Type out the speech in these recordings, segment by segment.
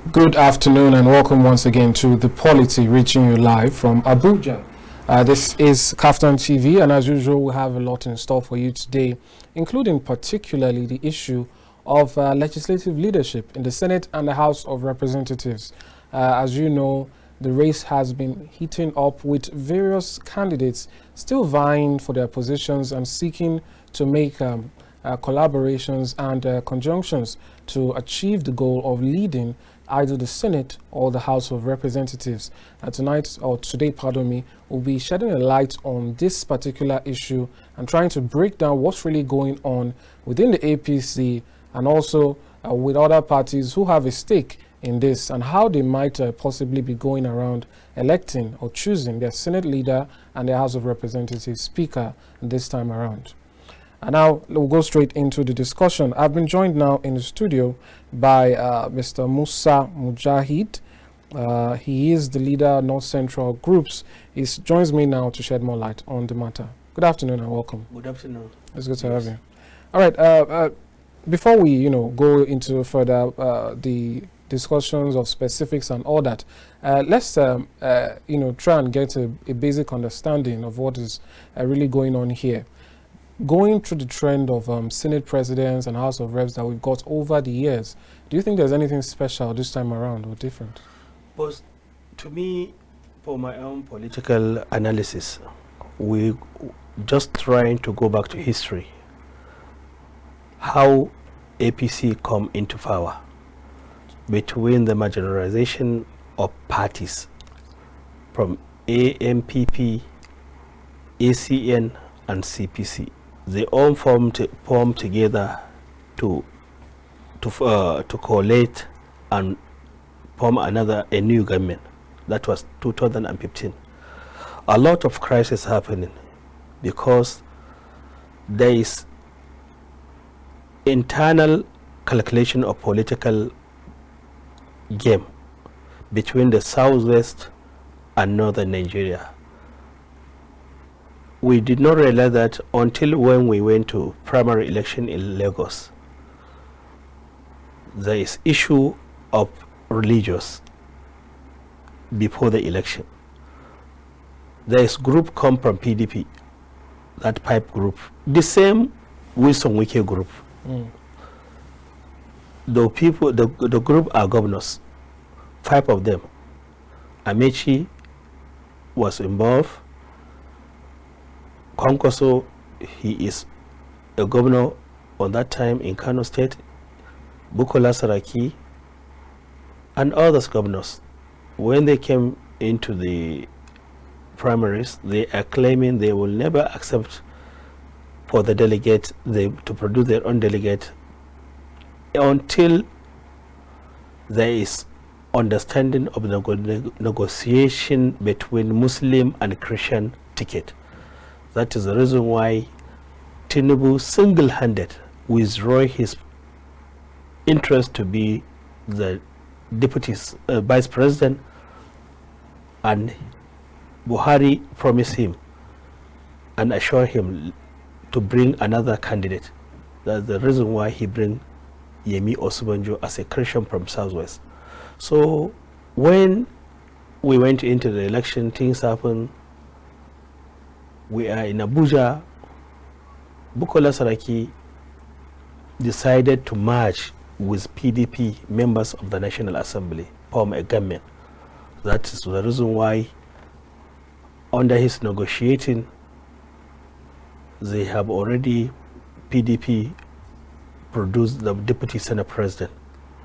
Good afternoon and welcome once again to the Polity, reaching you live from Abuja. This is Kaftan TV, and as usual we have a lot in store for you today, including particularly the issue of legislative leadership in the Senate and the House of Representatives. As you know, the race has been heating up with various candidates still vying for their positions and seeking to make collaborations and conjunctions to achieve the goal of leading either the Senate or the House of Representatives. Today, we'll be shedding a light on this particular issue and trying to break down what's really going on within the APC and also with other parties who have a stake in this and how they might possibly be going around electing or choosing their Senate leader and their House of Representatives speaker this time around. And now we'll go straight into the discussion. I've been joined now in the studio by Mr. Musa Mujahid. He is the leader of North Central Groups. He joins me now to shed more light on the matter. Good afternoon and welcome. Good afternoon. It's good to have you. All right. Before we, go into further the discussions of specifics and all that, let's try and get a basic understanding of what is really going on here. Going through the trend of Senate presidents and House of Reps that we've got over the years, do you think there's anything special this time around or different? But to me, for my own political analysis, we just trying to go back to history. How APC come into power between the marginalization of parties from AMPP, ACN, and CPC. They all formed together to collate and form a new government. That was 2015. A lot of crisis happening because there is internal calculation of political game between the Southwest and Northern Nigeria. We did not realize that until when we went to primary election in Lagos. There is issue of religious before the election. There is group come from PDP, that pipe group. The same Wilson Wike group. The group are governors, 5 of them. Amechi was involved. Konkoso, he is a governor on that time in Kano State, Bukola Saraki, and others governors. When they came into the primaries, they are claiming they will never accept for the delegate, to produce their own delegate until there is understanding of the negotiation between Muslim and Christian ticket. That is the reason why Tinubu single-handed withdrew his interest to be the deputy vice president, and Buhari promised him and assured him to bring another candidate. That's the reason why he bring Yemi Osinbajo as a Christian from Southwest. So when we went into the election, things happened. We are in Abuja. Bukola Saraki decided to merge with PDP members of the National Assembly, form a government. That is the reason why under his negotiating, they have already, PDP produced the Deputy Senate President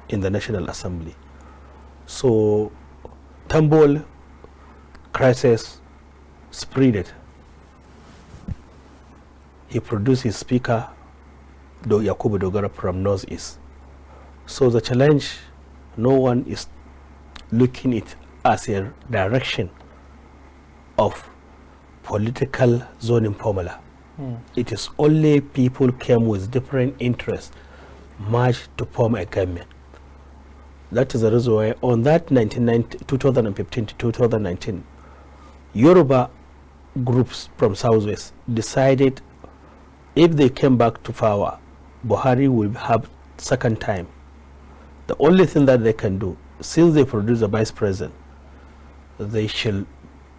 in the National Assembly. So Tambol crisis spread. He produced his speaker, Yakubu Dogara, from Northeast. So the challenge, no one is looking it as a direction of political zoning formula. It is only people came with different interests merged to form a government. That is the reason why on that 2015 to 2019, Yoruba groups from Southwest decided if they came back to power, Buhari will have second time. The only thing that they can do since they produce a vice president, they shall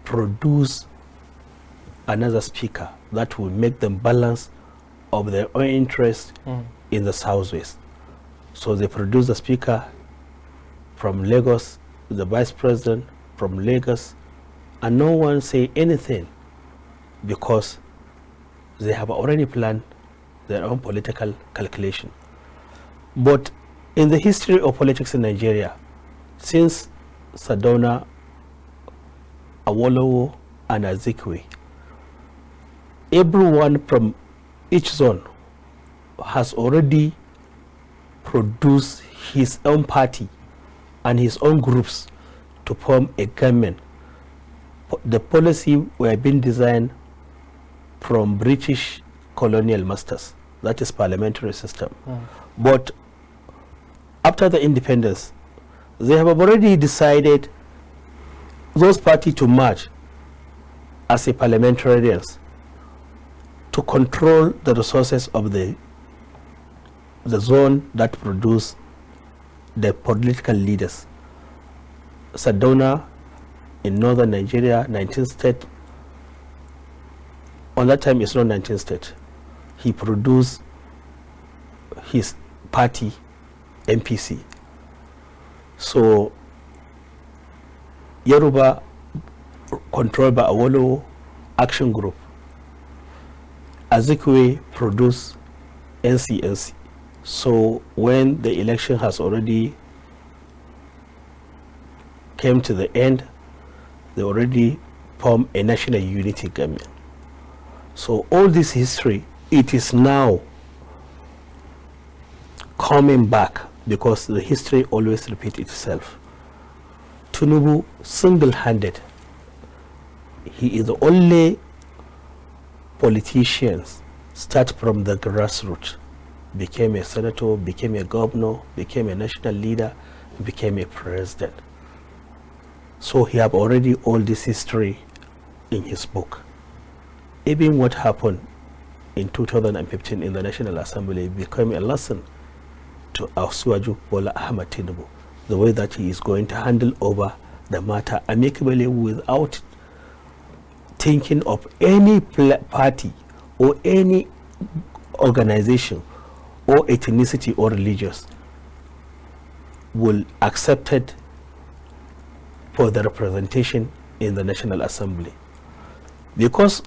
produce another speaker that will make them balance of their own interest in the southwest. So they produce the speaker from Lagos, the vice president from Lagos, and no one say anything because they have already planned their own political calculation. But in the history of politics in Nigeria, since Sardauna, Awolowo, and Azikiwe, everyone from each zone has already produced his own party and his own groups to form a government. The policy were being designed from British colonial masters, that is parliamentary system. But after the independence, they have already decided those parties to merge as a parliamentarians to control the resources of the zone that produce the political leaders. Sardauna in northern Nigeria, 19th state, on that time it's not 19th state, he produced his party MPC. So Yoruba, controlled by Awolowo Action Group. Azikiwe produced NCNC. So when the election has already came to the end, they already formed a national unity government. So all this history, it is now coming back because the history always repeats itself. Tinubu single-handed, he is the only politician start from the grassroots, became a senator, became a governor, became a national leader, became a president. So he have already all this history in his book. Even what happened in 2015 in the National Assembly became a lesson to Asuwaju Bola Ahmed Tinubu, the way that he is going to handle over the matter amicably without thinking of any party or any organization or ethnicity or religious will accept it for the representation in the National Assembly. Because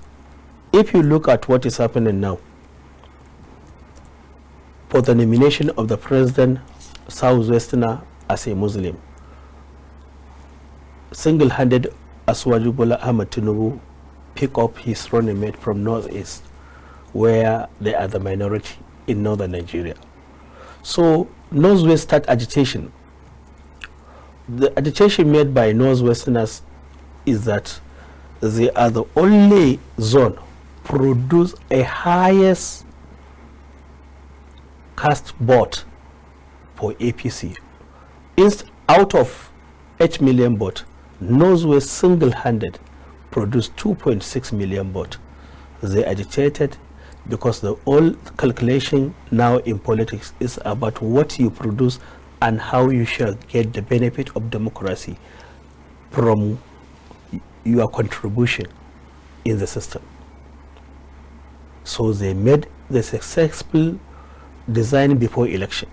if you look at what is happening now, for the nomination of the president, Southwesterner as a Muslim, single-handed Asuwaju Bola Ahmed Tinubu pick up his running mate from Northeast, where they are the minority in northern Nigeria. So Northwest start agitation. The agitation made by Northwesterners is that they are the only zone produce a highest cast vote for APC. Out of 8 million votes, Northwest single-handed produced 2.6 million votes. They agitated because the whole calculation now in politics is about what you produce and how you shall get the benefit of democracy from your contribution in the system. So they made the successful design before election,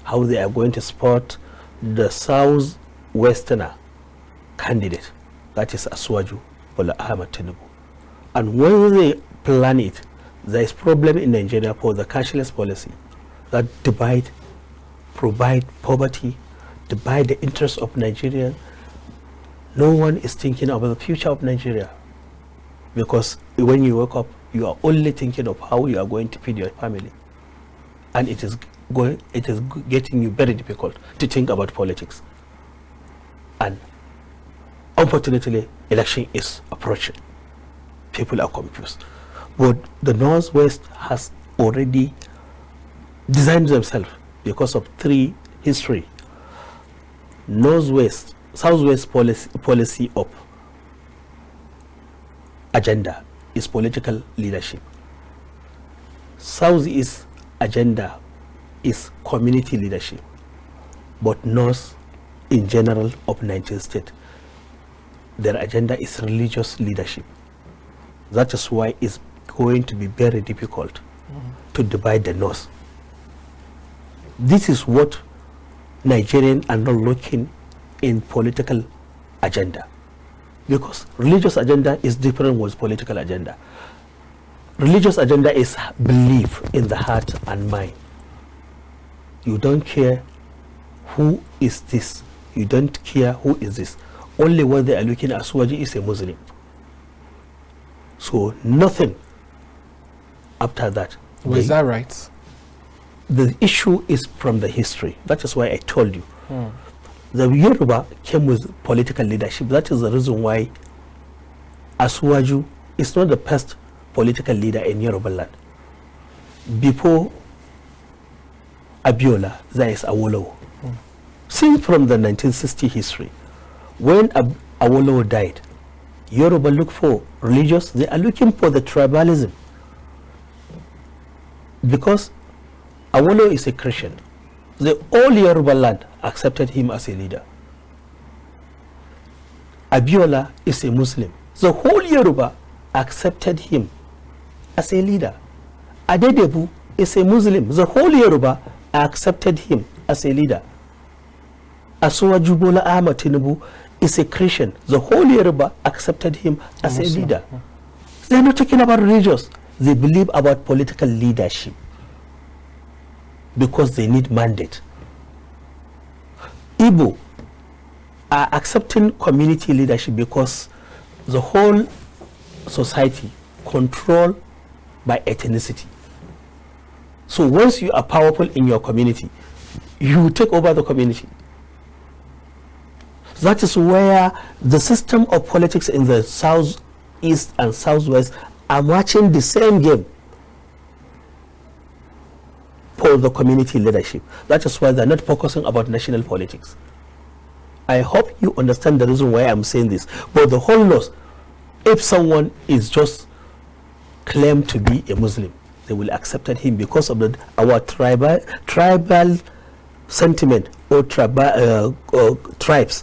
how they are going to support the Southwesterner candidate, that is Asuwaju Bola Ahmed Tinubu. And when they plan it, there is problem in Nigeria for the cashless policy that provide poverty, divide the interests of Nigeria. No one is thinking about the future of Nigeria, because when you wake up, you are only thinking of how you are going to feed your family, and it is getting you very difficult to think about politics. And unfortunately, election is approaching. People are confused. But the Northwest has already designed themselves because of three history. Southwest policy of agenda is political leadership. Southeast agenda is community leadership. But North in general of 19 states, their agenda is religious leadership. That is why it's going to be very difficult to divide the North. This is what Nigerians are not looking in political agenda, because religious agenda is different with political agenda. Religious agenda is belief in the heart and mind. You don't care who is this. You don't care who is this. Only what they are looking at, Suwaji is a Muslim. So nothing after that. Was that right? The issue is from the history. That is why I told you. The Yoruba came with political leadership. That is the reason why Asuwaju is not the first political leader in Yoruba land. Before Abiola, there is Awolowo. Since from the 1960 history, when Awolowo died, Yoruba look for religious, they are looking for the tribalism. Because Awolowo is a Christian, the whole Yoruba land accepted him as a leader. Abiola is a Muslim, the whole Yoruba accepted him as a leader. Adedebu is a Muslim, the whole Yoruba accepted him as a leader. Asuwaju Bola Ahmed Tinubu is a Christian, the whole Yoruba accepted him as a leader. They are not talking about religious, they believe about political leadership because they need mandate. Igbo are accepting community leadership because the whole society controlled by ethnicity. So once you are powerful in your community, you take over the community. That is where the system of politics in the southeast and southwest are matching the same game for the community leadership. That is why they're not focusing about national politics. I hope you understand the reason why I'm saying this. But the whole North, if someone is just claimed to be a Muslim, they will accept him because of our tribal sentiment, or tribes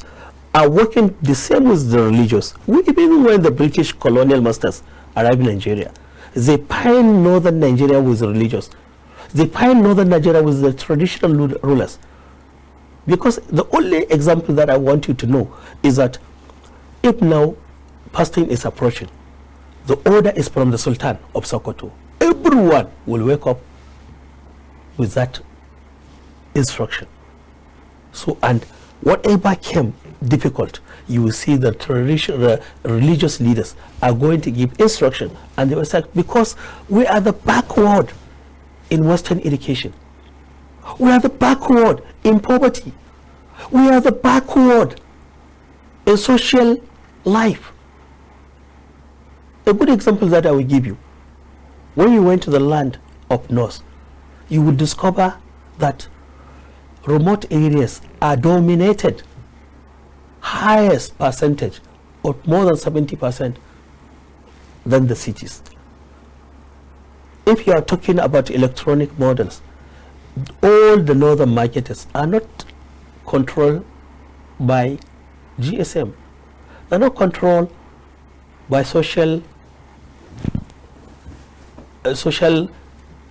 are working the same with the religious. Even when the British colonial masters arrived in Nigeria, they pined northern Nigeria with the religious. They pined northern Nigeria with the traditional rulers. Because the only example that I want you to know is that if now fasting is approaching, the order is from the Sultan of Sokoto, everyone will wake up with that instruction. So, and whatever came difficult, you will see the religious leaders are going to give instruction, and they will say, because we are the backward in Western education, we are the backward in poverty, we are the backward in social life. A good example that I will give you, when you went to the land of North, you will discover that remote areas are dominated, highest percentage of more than 70% than the cities. If you are talking about electronic models, all the northern marketers are not controlled by GSM. They're not controlled by social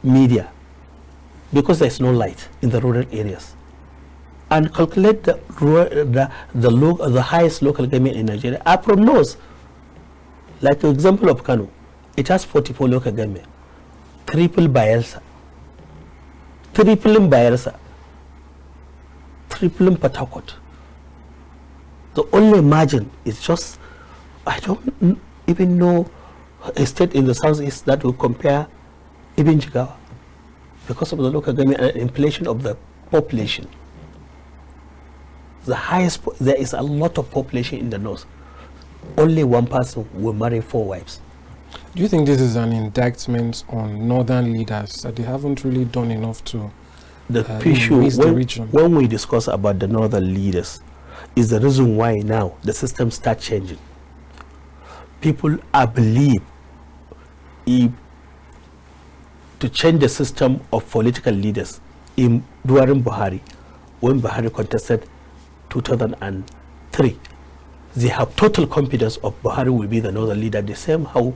media, because there is no light in the rural areas. And calculate the highest local government in Nigeria are from North. Like the example of Kano, it has 44 local government, triple Bayelsa, tripling Bayelsa, tripling Port Harcourt. The only margin is just, I don't even know a state in the southeast that will compare even Jigawa, because of the local government and inflation of the population. The highest, there is a lot of population in the north. Only one person will marry 4 wives. Do you think this is an indictment on northern leaders, that they haven't really done enough to the issue the region? When we discuss about the northern leaders, is the reason why now the system starts changing. People are believe if to change the system of political leaders during Buhari, when Buhari contested 2003, they have total confidence of Buhari will be the northern leader, the same how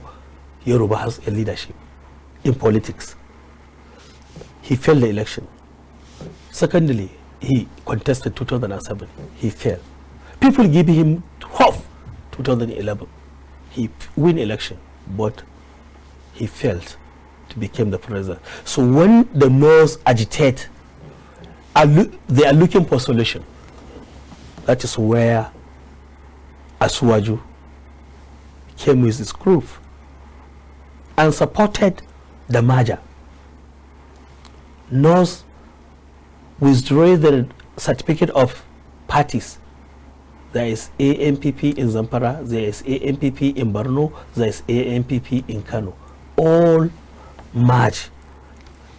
Yoruba has a leadership in politics. He failed the election. Secondly, he contested 2007. He failed. People give him hope. 2011, he win election, but he failed to become the president. So when the North agitate, they are looking for solution. That is where Asuwaju came with his group and supported the merger. North withdrew the certificate of parties. There is ANPP in Zamfara, there is ANPP in Borno, there is ANPP in Kano. All merge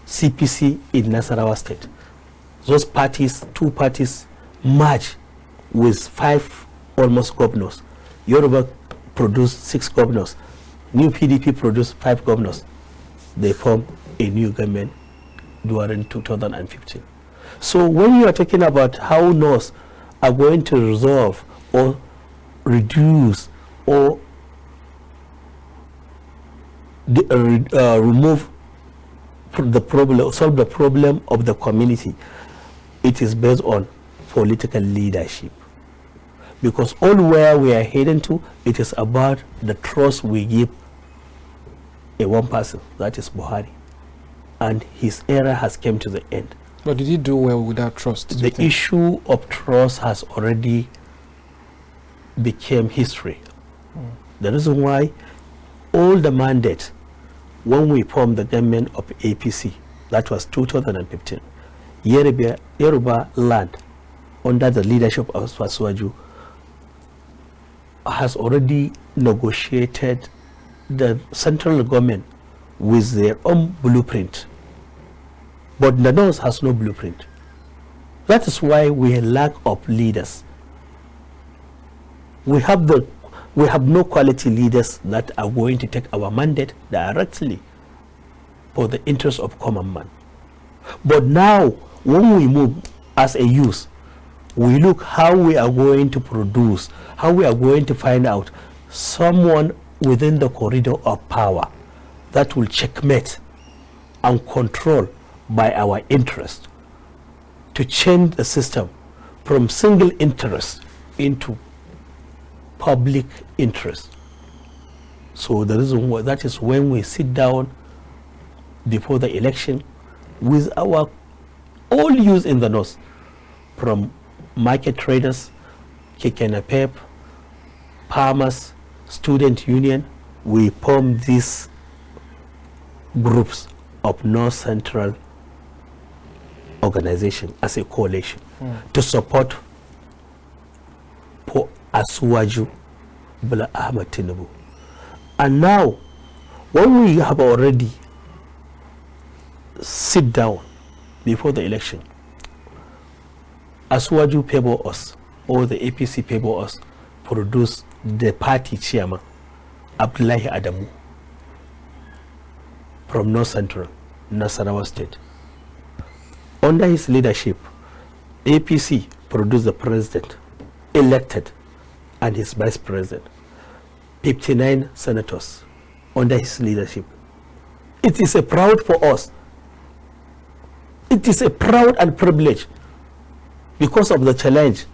CPC in Nasarawa State. Those parties, two parties, merge with 5 almost governors. Yoruba produced 6 governors. New PDP produced 5 governors. They formed a new government during 2015. So when you are talking about how North are going to resolve or reduce or remove the problem, solve the problem of the community, it is based on political leadership. Because all where we are heading to, it is about the trust we give a one person, that is Buhari. And his era has come to the end. But did he do well without trust? The issue of trust has already become history. The reason why all the mandate, when we formed the government of APC, that was 2015, Yoruba land under the leadership of Asuwaju has already negotiated the central government with their own blueprint. But the North has no blueprint. That is why we lack of leaders. We have no quality leaders that are going to take our mandate directly for the interest of common man. But now, when we move as a youth, we look how we are going to produce, how we are going to find out someone within the corridor of power that will checkmate and control by our interest to change the system from single interest into public interest. So the reason why that is when we sit down before the election with our all youth in the North, from market traders, Kekenapep, farmers, student union, we form these groups of North Central organization as a coalition to support for Asuwaju Bola Ahmed Tinubu. And now, when we have already sit down before the election, Asuwaju favor us, or the APC favor us, produce the party chairman, Abdullahi Adamu, from North Central, Nasarawa State. Under his leadership, APC produced the president, elected, and his vice president. 59 senators under his leadership. It is a proud for us. It is a proud and privilege because of the challenge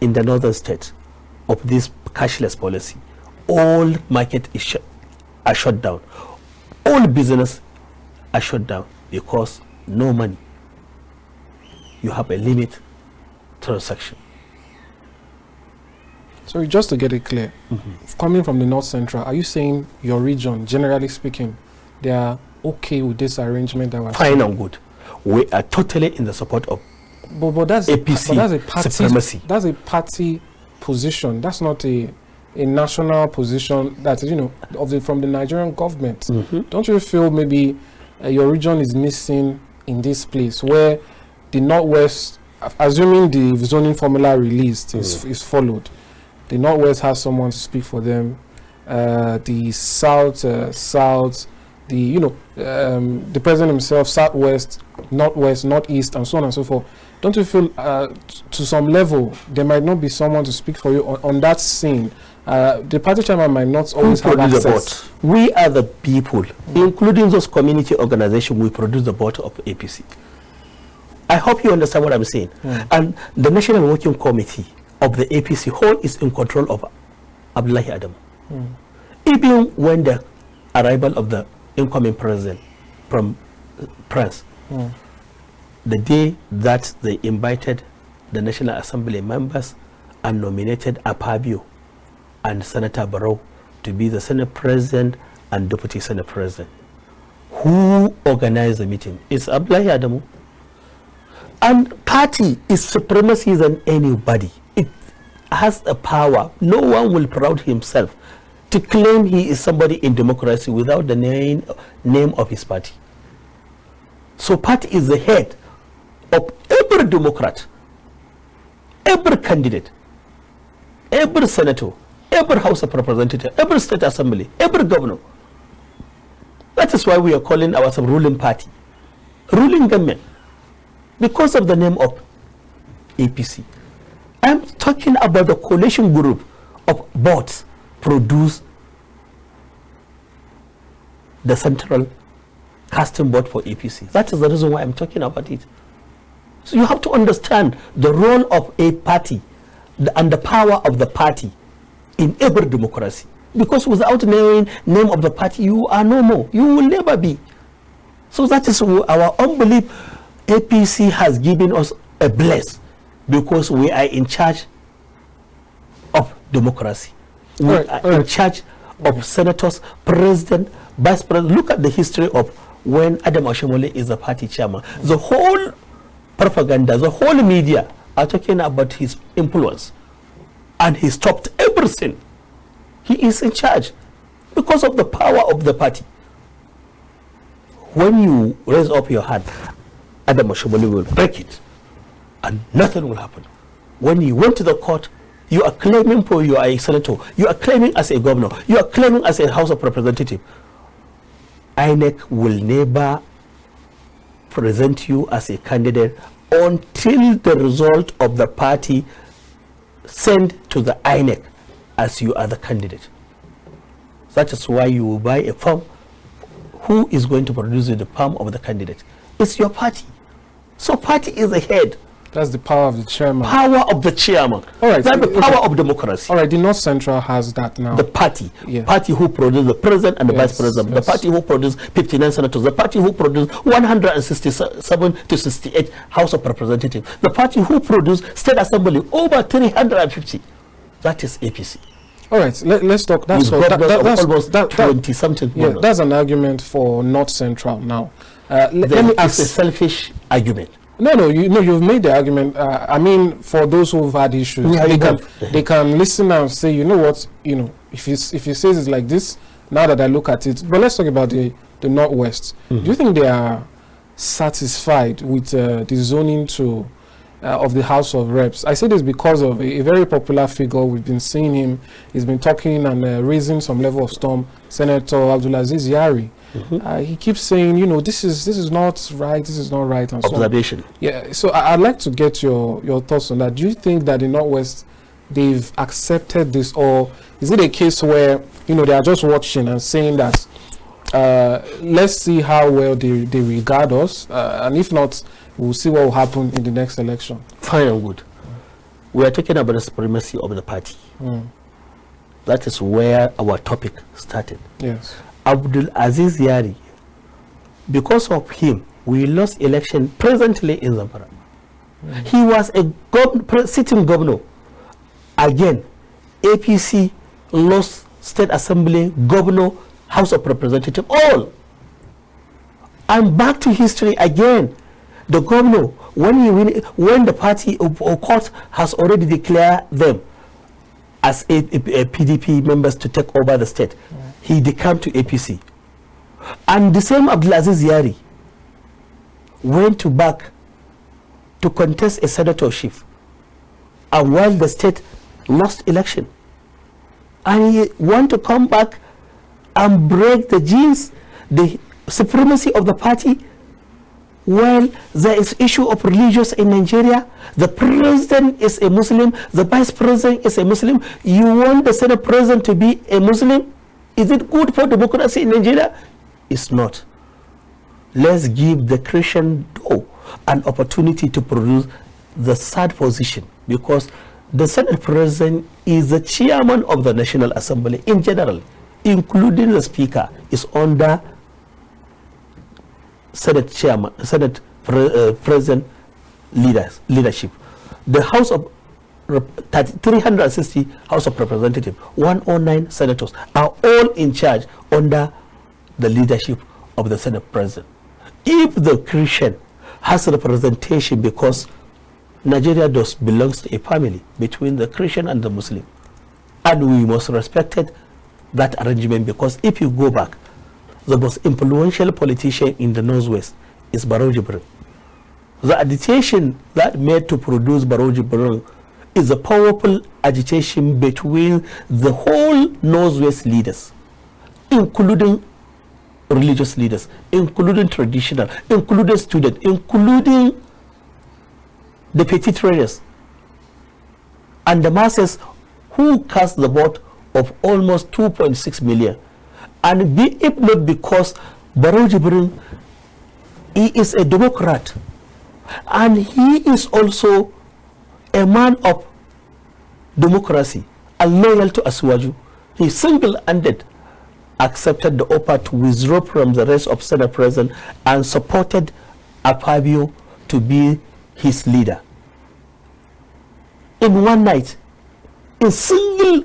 in the northern states of this cashless policy. All market are shut down. All business are shut down because no money. You have a limit transaction. So just to get it clear, coming from the North Central, are you saying your region, generally speaking, they are okay with this arrangement that was fine and good? We are totally in the support of but that's APC that's a party supremacy. That's a party position. That's not a national position that from the Nigerian government. Don't you feel maybe your region is missing in this place where the Northwest, assuming the zoning formula released is followed, the Northwest has someone to speak for them. The South, the president himself, Southwest, Northwest, Northeast, and so on and so forth. don't you feel to some level there might not be someone to speak for you on that scene? The party chairman might not always have access. We are the people, including those community organizations, we produce the board of APC. I hope you understand what I'm saying. And the National Working Committee of the APC whole is in control of Abdullahi Adam. Even when the arrival of the incoming president from France, the day that they invited the National Assembly members and nominated Apabio and Senator Barrow to be the Senate President and Deputy Senate President, who organized the meeting? It's Abdullahi Adamu. And party is supremacy than anybody. It has a power. No one will proud himself to claim he is somebody in democracy without the name of his party. So party is the head of every Democrat, every candidate, every senator, every House of Representatives, every state assembly, every governor. That is why we are calling ourselves ruling party, ruling government, because of the name of APC. I'm talking about the coalition group of boards produce the central casting board for APC. That is the reason why I'm talking about it. So you have to understand the role of a party and the power of the party in every democracy. Because without knowing name of the party, you are no more. You will never be. So that is our unbelief. APC has given us a bless because we are in charge of democracy. We are in charge of senators, president, vice president. Look at the history of when Adam Oshomole is the party chairman. The whole propaganda, the whole media are talking about his influence. And he stopped everything. He is in charge because of the power of the party. When you raise up your hand, Adam Oshomole will break it and nothing will happen. When you went to the court, you are claiming for you are a senator, you are claiming as a governor, you are claiming as a House of Representative. INEC will never present you as a candidate until the result of the party sent to the INEC as you are the candidate. That is why you will buy a form. Who is going to produce the form of the candidate? It's your party. So party is the head. That's the power of the chairman. Power of the chairman. All right. That's the power of democracy. All right. The North Central has that now. The party. Yeah. Party who produces the president and the vice president. The party who produces 59 senators. The party who produces 167 to 68 House of Representatives. The party who produces state assembly over 350. That is APC. All right. Let's talk. That's almost 20 something. Yeah, that's an argument for North Central now. Let me ask. It's a selfish argument. No, you've made the argument. I mean, for those who've had issues, they can listen and say, you know what, if he says it's like this, now that I look at it. But let's talk about the Northwest. Do you think they are satisfied with the zoning of the House of Reps? I say this because of a very popular figure. We've been seeing him. He's been talking and raising some level of storm. Senator Abdulaziz Yari. He keeps saying, this is not right, this is not right, and observation. So on. Yeah, so I'd like to get your thoughts on that. Do you think that the Northwest, they've accepted this, or is it a case where they are just watching and saying that let's see how well they regard us, and if not, we'll see what will happen in the next election? Fine and good. We are talking about the supremacy of the party. That is where our topic started. Yes. Abdulaziz Yari, because of him, we lost election presently in Zamfara. He was a sitting governor. Again, APC lost state assembly, governor, House of Representatives, all. And back to history again. The governor, when the party or court has already declared them as a PDP members to take over the state, he decamped to APC. And the same Abdulaziz Yari went back to contest a senatorship, and while the state lost election, and he want to come back and break the genes, the supremacy of the party, Well, there is issue of religious in Nigeria. The president is a Muslim. The vice president is a Muslim. You want the Senate president to be a Muslim? Is it good for democracy in Nigeria? It's not. Let's give the Christian an opportunity to produce the third position, because the Senate president is the chairman of the National Assembly in general, including the speaker, is under Senate chairman, president leadership. The House of 360 House of Representatives, 109 senators are all in charge under the leadership of the Senate president. If the Christian has representation, because Nigeria belongs to a family between the Christian and the Muslim, and we must respect that arrangement, because if you go back, the most influential politician in the Northwest is Barrow Jibril. The agitation that made to produce Barrow Jibril is a powerful agitation between the whole Northwest leaders, including religious leaders, including traditional, including students, including the petty traders, and the masses who cast the vote of almost 2.6 million. And if not because Barrow Jibril, he is a Democrat, and he is also a man of democracy and loyal to Asuwaju. He single-handed accepted the offer to withdraw from the rest of Senate President and supported Akpabio to be his leader. In one night, in single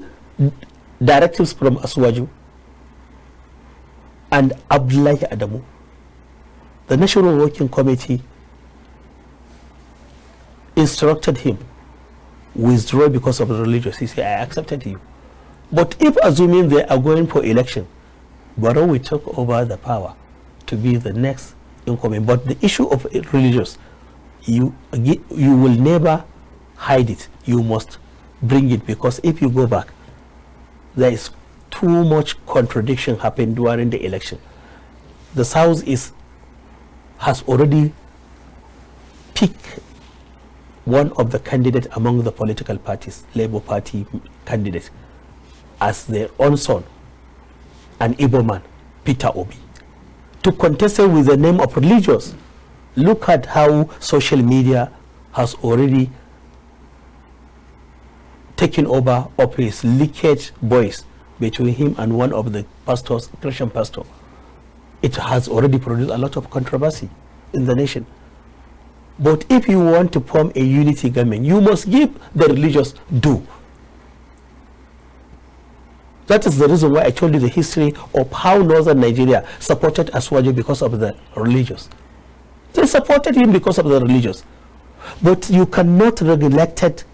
directives from Asuwaju and Abdullahi Adamu, the National Working Committee instructed him withdraw because of the religious. He said, I accepted you. But if assuming they are going for election, Barrow will take over the power to be the next incoming. But the issue of religious, you will never hide it. You must bring it, because if you go back, there is too much contradiction happened during the election. The Southeast has already picked one of the candidates among the political parties, Labour Party candidate, as their own son, an Igbo man, Peter Obi, to contest it with the name of religious. Look at how social media has already taken over of his leakage voice between him and one of the pastors, Christian pastor. It has already produced a lot of controversy in the nation. But if you want to form a unity government, you must give the religious due. That is the reason why I told you the history of how northern Nigeria supported Asuwaju because of the religious. They supported him because of the religious. But you cannot neglect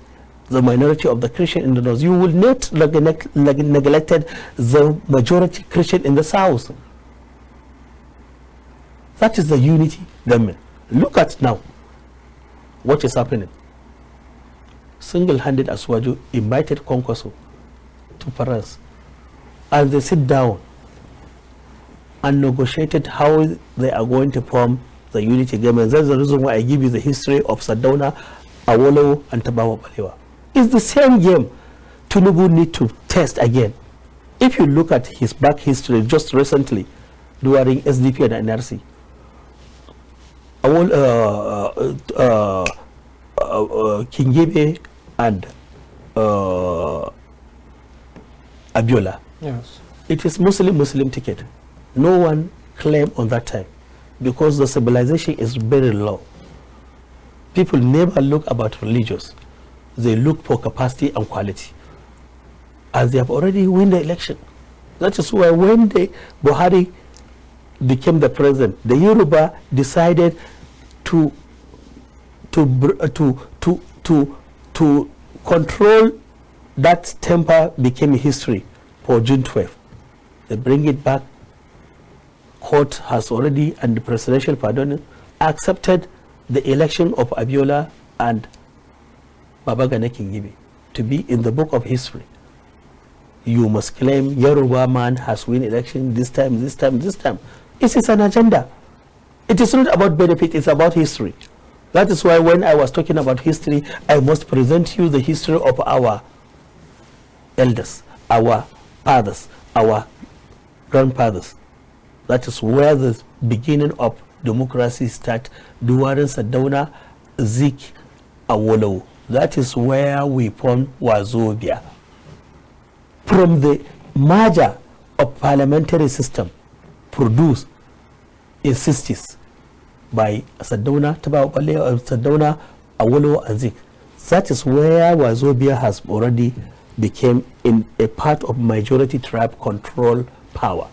the minority of the Christian in the north. You will not neglect the majority Christian in the south. That is the unity government. Look at now what is happening. Single-handed Asuwaju invited Kwankwaso to France, and they sit down and negotiated how they are going to form the unity government. That's the reason why I give you the history of Sardauna, Awolowo, and Tafawa Balewa. It's the same game Tinubu need to test again. If you look at his back history just recently during SDP and NRC, Kingibe and Abiola. Yes. It is Muslim ticket. No one claimed on that time, because the civilization is very low. People never look about religious. They look for capacity and quality. As they have already won the election. That is why when Buhari became the president, the Yoruba decided to control that temper became history for June 12th. They bring it back. Court has already, and the presidential pardon, accepted the election of Abiola and Babagana Kingibe to be in the book of history. You must claim Yoruba man has won election this time. It is an agenda. It is not about benefit, it's about history. That is why when I was talking about history, I must present you the history of our elders, our fathers, our grandfathers. That is where the beginning of democracy starts. Duwarin Sardauna, Zik, Awolowo. That is where we formed Wazobia. From the merger of parliamentary system produced in 60s by Sardauna, Tafawa Balewa, Sardauna, Awolowo, and Zik. That is where Wazobia has already became in a part of majority tribe control power.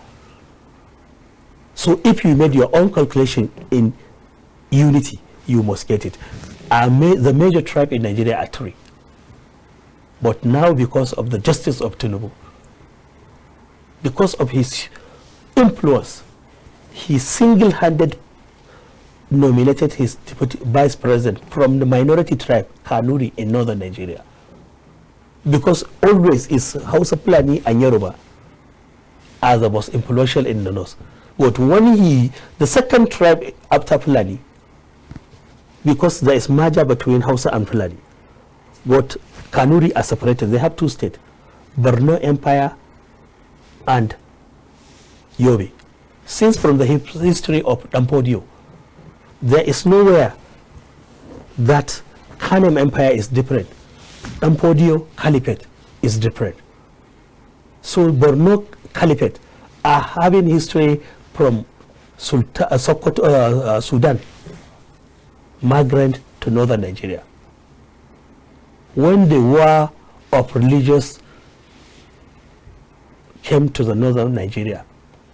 So if you made your own calculation in unity, you must get it. The major tribe in Nigeria are 3. But now, because of the justice of Tinubu, because of his influence, he single-handed nominated his deputy vice president from the minority tribe, Kanuri, in northern Nigeria. Because always is Hausa, Fulani, and Yoruba are the most influential in the north. But when the second tribe after Fulani, because there is merger between Hausa and Fulani, but Kanuri are separated. They have 2 states, Borno Empire and Yobe. Since from the history of Dampodio, there is nowhere that Kanem Empire is different. Dampodio Caliphate is different. So Borno Caliphate are having history from Sudan, migrant to northern Nigeria. When the war of religious came to the northern Nigeria,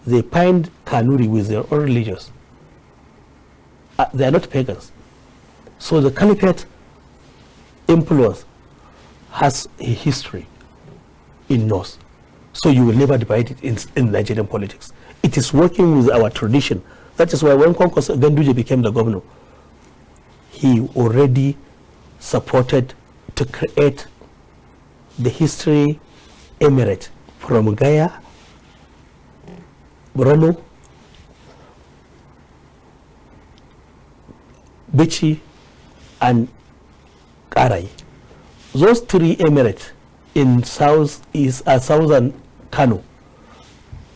they find Kanuri with their own religions. They are not pagans. So the Caliphate influence has a history in North. So you will never divide it in Nigerian politics. It is working with our tradition. That is why when Kwankwaso Ganduje became the governor, he already supported to create the history emirate from Gaya, Borno, Bichi, and Karai. Those 3 emirates in southern Kano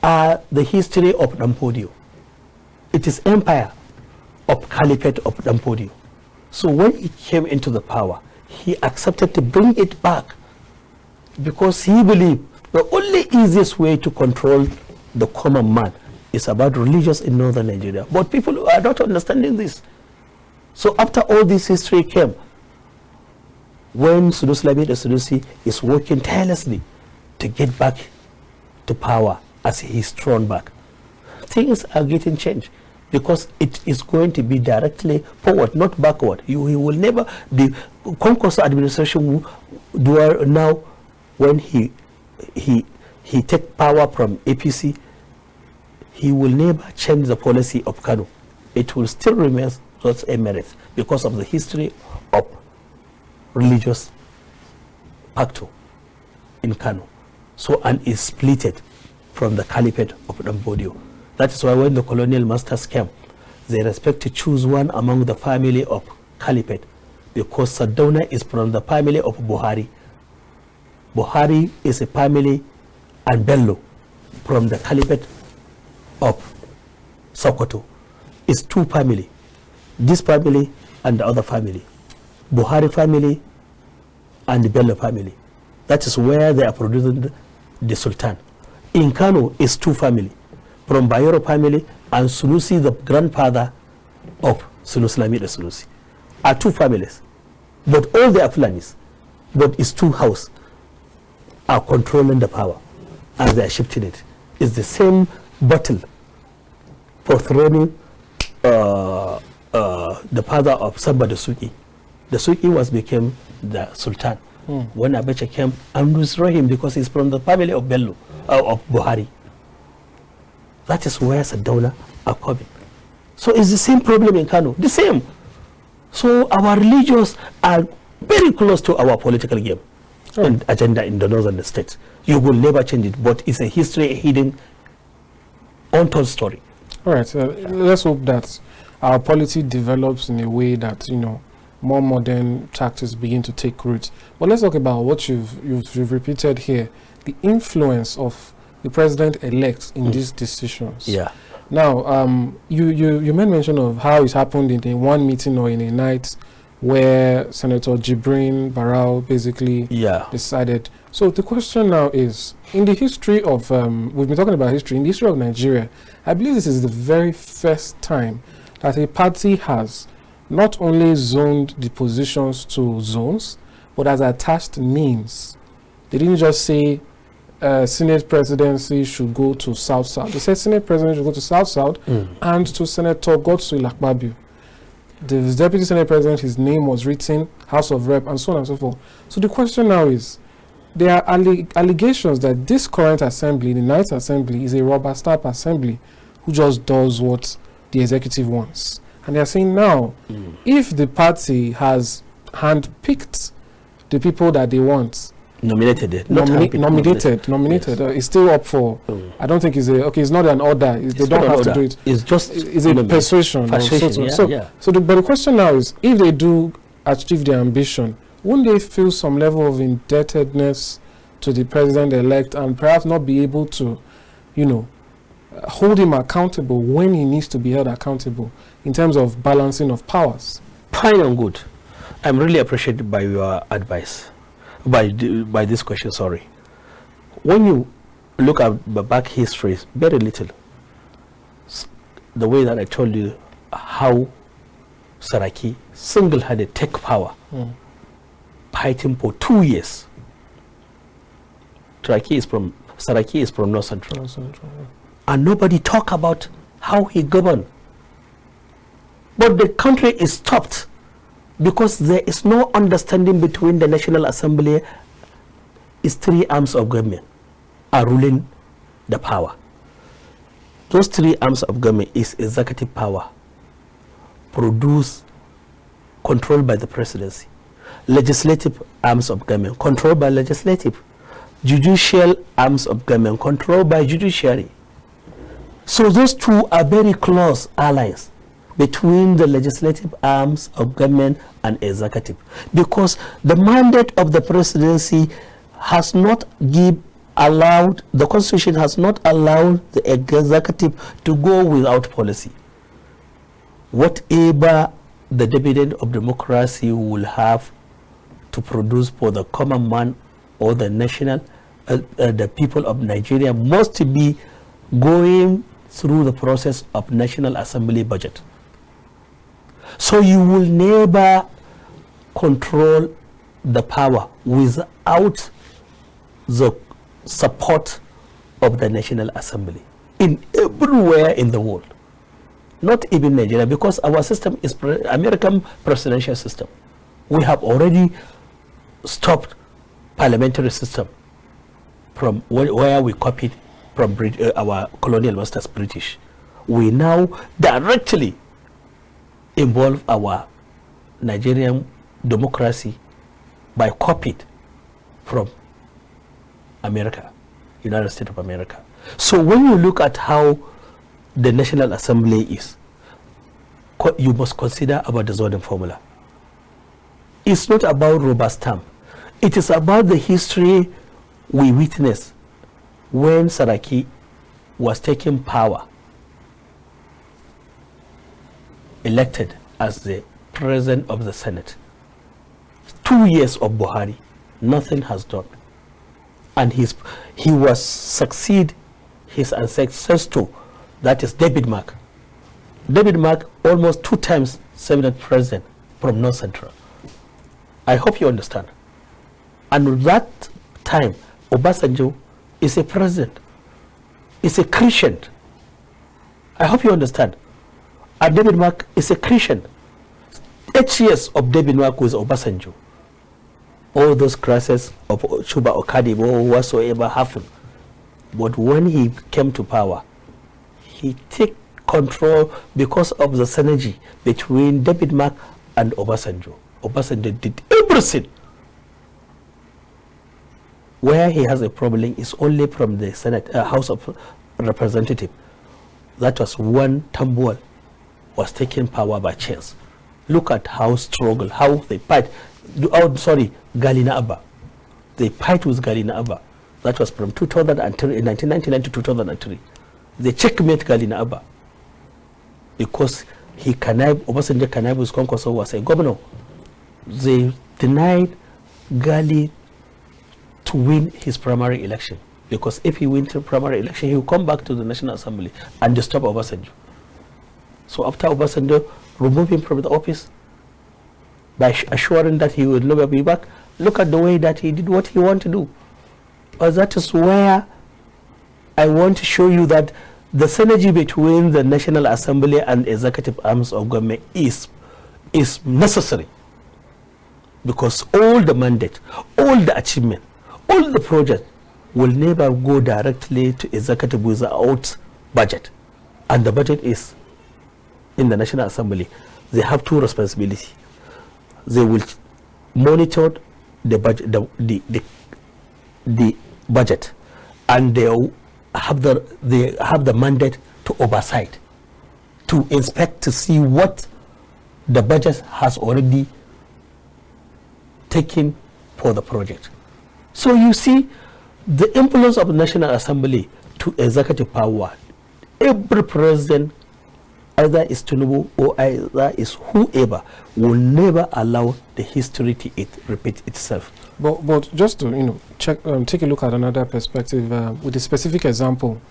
are the history of Dampodio. It is empire of Caliphate of Dampodio. So when he came into the power, he accepted to bring it back because he believed the only easiest way to control the common man is about religious in northern Nigeria. But people are not understanding this. So after all this history came, when Sunusi Lamido Sunusi is working tirelessly to get back to power as he's thrown back, things are getting changed because it is going to be directly forward, not backward. He will never, the Kwankwaso administration do now when he take power from APC, he will never change the policy of Kano. It will still remain those emirates because of the history of religious pacto in Kano. So, and is splitted from the Caliphate of Dampodio. That is why when the colonial masters came, they respect to choose one among the family of Caliphate because Sardauna is from the family of Buhari. Buhari is a family, and Bello from the Caliphate of Sokoto is 2 family. This family and the other family. Buhari family and the Bello family. That is where they are producing the Sultan. In Kano is 2 family. From Bayero family and Sunusi, the grandfather of Sunusi Lamido Sunusi, are 2 families. But all they are Fulanis. But it's 2 houses are controlling the power and they are shifting it. It's the same battle for throning the father of Samba the Suki. The Suki became the Sultan. When Abacha came and destroyed him because he's from the family of Bello, of Buhari. That is where Sardauna are coming. So it's the same problem in Kano, the same. So our religions are very close to our political game and agenda in the northern states. You will never change it, but it's a history, a hidden, untold story. All right, let's hope that our polity develops in a way that, more modern tactics begin to take root. But let's talk about what you've repeated here, the influence of the president-elect in these decisions. Yeah. Now, you made mention of how it happened in a one meeting or in a night where Senator Jibrin Barau basically decided. So the question now is, in the history of, we've been talking about history, in the history of Nigeria, I believe this is the very first time that a party has not only zoned the positions to zones, but has attached names. They didn't just say Senate presidency should go to South-South. They said Senate president should go to South-South and to Senator Godswill Akpabio. The deputy Senate president, his name was written, House of Rep, and so on and so forth. So the question now is, there are allegations that this current assembly, the ninth assembly, is a rubber stamp assembly who just does what the executive wants. And they are saying now, if the party has handpicked the people that they want, nominated, yes. It's still up for. I don't think it's it's not an order. They don't have to do it. It's just a persuasion. So but the question now is, if they do achieve their ambition, won't they feel some level of indebtedness to the president-elect and perhaps not be able to, hold him accountable when he needs to be held accountable in terms of balancing of powers? Fine and good. I'm really appreciated by your advice, by this question, sorry. When you look at the back history, very little. The way that I told you how Saraki single-handed take power, fighting for 2 years. Saraki is from North Central. And nobody talk about how he governed. But the country is stopped because there is no understanding between the National Assembly. Its three arms of government are ruling the power. Those three arms of government is executive power, controlled by the presidency. Legislative arms of government, controlled by legislative. Judicial arms of government, controlled by judiciary. So those two are very close allies between the legislative arms of government and executive, because the mandate of the presidency has not allowed, the constitution has not allowed the executive to go without policy. Whatever the dividend of democracy will have to produce for the common man or the national, the people of Nigeria must be going through the process of National Assembly budget. So you will never control the power without the support of the National Assembly in everywhere in the world. Not even Nigeria, because our system is American presidential system. We have already stopped parliamentary system from where we copied from our colonial masters British. We now directly involve our Nigerian democracy by copied from America, United States of America. So when you look at how the National Assembly is, you must consider about the zoning formula. It's not about rubber stamp. It is about the history we witnessed when Saraki was taking power, elected as the president of the Senate. 2 years of Buhari, nothing has done. And he was succeed his ancestor, that is David Mark. David Mark almost 2 times Senate president from North Central. I hope you understand. And at that time, Obasanjo is a president, is a Christian. I hope you understand. And David Mark is a Christian. 8 years of David Mark with Obasanjo. All those crises of Chuba Okadibo or whatsoever happened. But when he came to power, he took control because of the synergy between David Mark and Obasanjo. Obasanjo did everything. Where he has a problem is only from the Senate, House of Representatives. That was one Tambuwal was taking power by chance. Look at how they fight. Oh, sorry, Galina Abba. They fight with Galina Abba. That was from 2003, 1999 to 2003. They checkmate Galina Abba because Obasanjo connived with Konkoso was a governor. They denied Gali to win his primary election, because if he wins the primary election, he will come back to the National Assembly and disturb Obasanjo. So after Obasanjo removed him from the office by assuring that he would never be back, look at the way that he did what he wanted to do. That is where I want to show you that the synergy between the National Assembly and executive arms of government is necessary, because all the mandate, all the achievement, all the project will never go directly to executive without budget, and the budget is in the National Assembly. They have two responsibilities. They will monitor the budget, the budget, and they have the mandate to oversight, to inspect, to see what the budget has already taken for the project. So you see the influence of the National Assembly to executive power. Every president, either is Tinubu or either is whoever, will never allow the history to repeat itself. But just to take a look at another perspective with a specific example.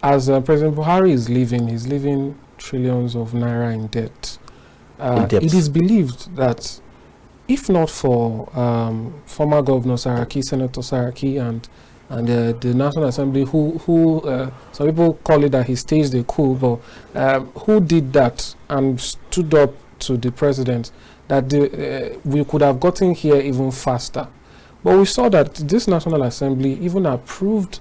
As President Buhari is leaving, he's leaving trillions of naira in debt. It is believed that if not for former Governor Saraki, Senator Saraki, and the National Assembly, who some people call it that he staged a coup, but who did that and stood up to the president, that we could have gotten here even faster. But we saw that this National Assembly even approved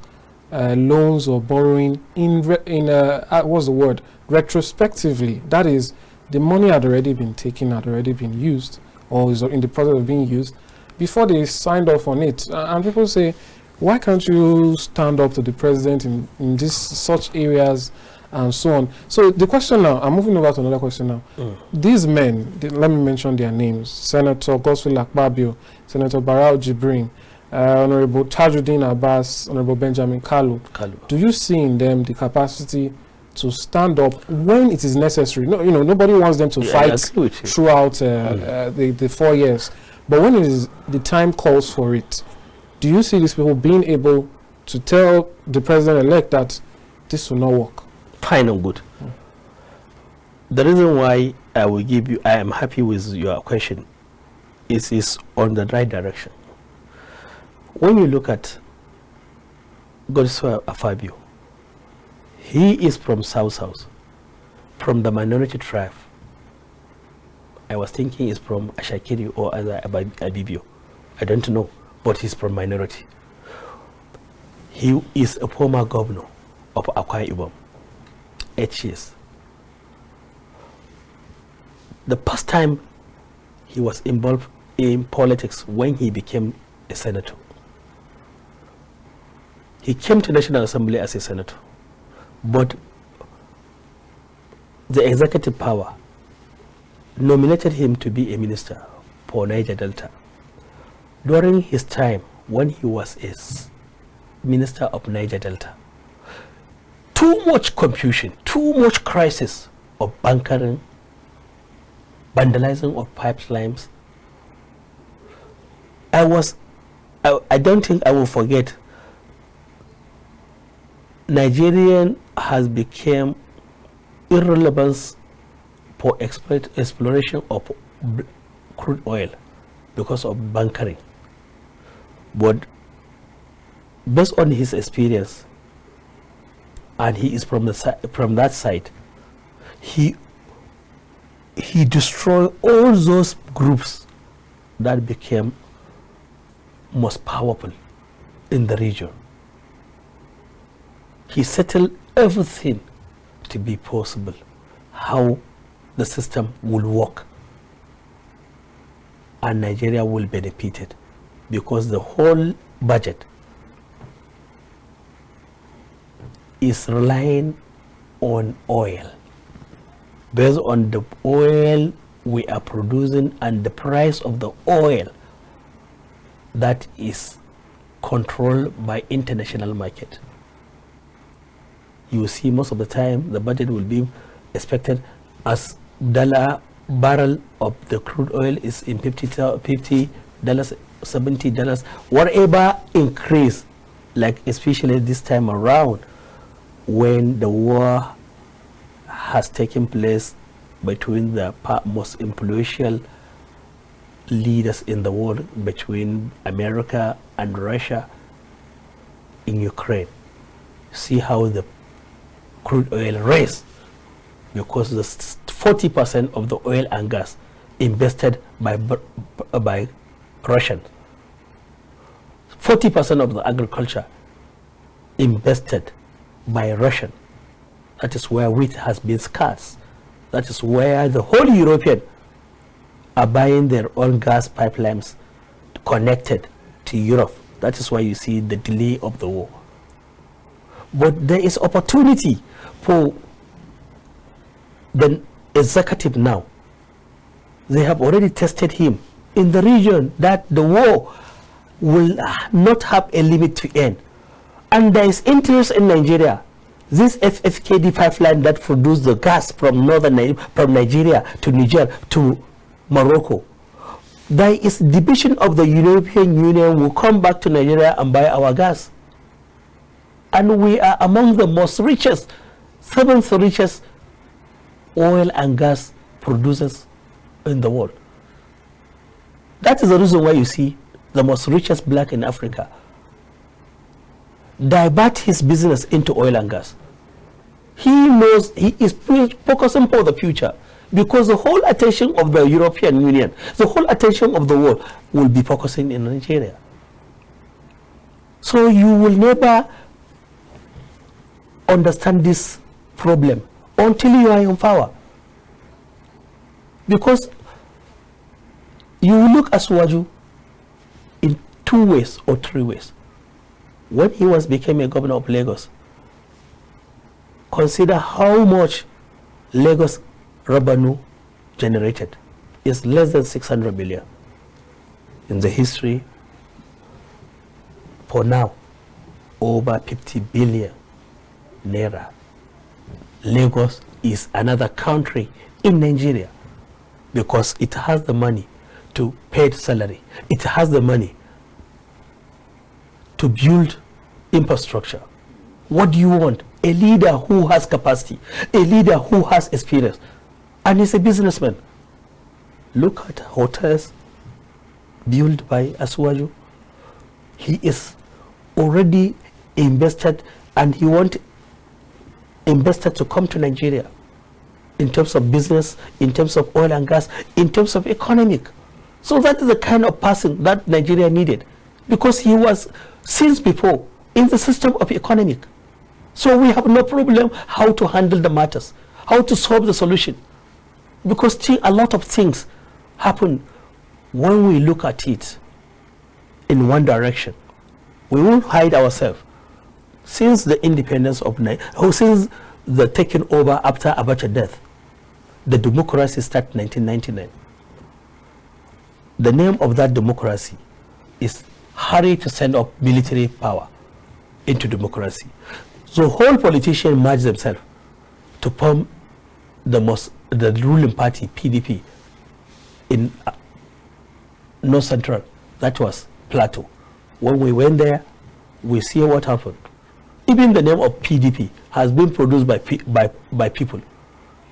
loans or borrowing what's the word? Retrospectively. That is, the money had already been taken, had already been used, or is in the process of being used, before they signed off on it. And people say, why can't you stand up to the president in such areas and so on? So the question now, I'm moving over to another question now. These men, let me mention their names: Senator Godswill Akpabio, Senator Barau Jibrin, Honorable Tajuddin Abbas, Honorable Benjamin Kalu. Do you see in them the capacity to stand up when it is necessary? No, nobody wants them to fight throughout the 4 years, but when the time calls for it, do you see these people being able to tell the president-elect that this will not work? Fine and good. The reason why I am happy with your question is on the right direction. When you look at Godswill Akpabio, he is from South, from the minority tribe. I was thinking he's from Ashakiri or other Abibio. I don't know, but he's from minority. He is a former governor of Akwa Ibom, 8 years. The first time he was involved in politics when he became a senator. He came to National Assembly as a senator, but the executive power nominated him to be a minister for Niger Delta. During his time when he was a minister of Niger Delta, too much confusion, too much crisis of bunkering, vandalizing of pipelines. I don't think I will forget, Nigerian has become irrelevant for exploration of crude oil because of bunkering. But based on his experience, and he is from that side, he destroyed all those groups that became most powerful in the region. He settled everything to be possible, how the system will work, and Nigeria will benefit it, because the whole budget is relying on oil. based on the oil we are producing and the price of the oil that is controlled by international market. You see, most of the time the budget will be expected as dollar barrel of the crude oil is in $50, $70, whatever increase, like especially this time around when the war has taken place between the most influential leaders in the world, between America and Russia in Ukraine. See how the crude oil raised, because the 40% of the oil and gas invested by Russians, 40% of the agriculture invested by Russian. That is where wheat has been scarce. That is where the whole European are buying their own gas pipelines connected to Europe. That is why you see the delay of the war. But there is opportunity for the executive now. They have already tested him in the region that the war will not have a limit to end. And there is interest in Nigeria. This FFKD pipeline that produces the gas from Nigeria to Niger to Morocco. There is division of the European Union will come back to Nigeria and buy our gas. And we are among the most richest, 7th richest oil and gas producers in the world. That is the reason why you see the most richest black in Africa divert his business into oil and gas. He knows he is focusing for the future, because the whole attention of the European Union, the whole attention of the world will be focusing in Nigeria. So you will never understand this problem until you are in power. Because you will look at Suwaju in 2 ways or 3 ways. When he became a governor of Lagos, consider how much Lagos revenue generated. Is less than 600 billion. In the history, for now, over 50 billion naira. Lagos is another country in Nigeria because it has the money to pay the salary. It has the money to build infrastructure. What do you want? A leader who has capacity, a leader who has experience, and is a businessman. Look at hotels built by Asuwaju. He is already invested, and he wants investors to come to Nigeria in terms of business, in terms of oil and gas, in terms of economic. So that is the kind of person that Nigeria needed, because he was since before in the system of economic. So we have no problem how to handle the matters, how to solve the solution, because a lot of things happen when we look at it in one direction. We won't hide ourselves. Since the independence of since the taking over after Abacha death, the democracy started 1999. The name of that democracy is hurry to send up military power into democracy. So whole politicians merge themselves to form the ruling party, PDP, in North Central. That was Plateau. When we went there, we see what happened. Even the name of PDP has been produced by people.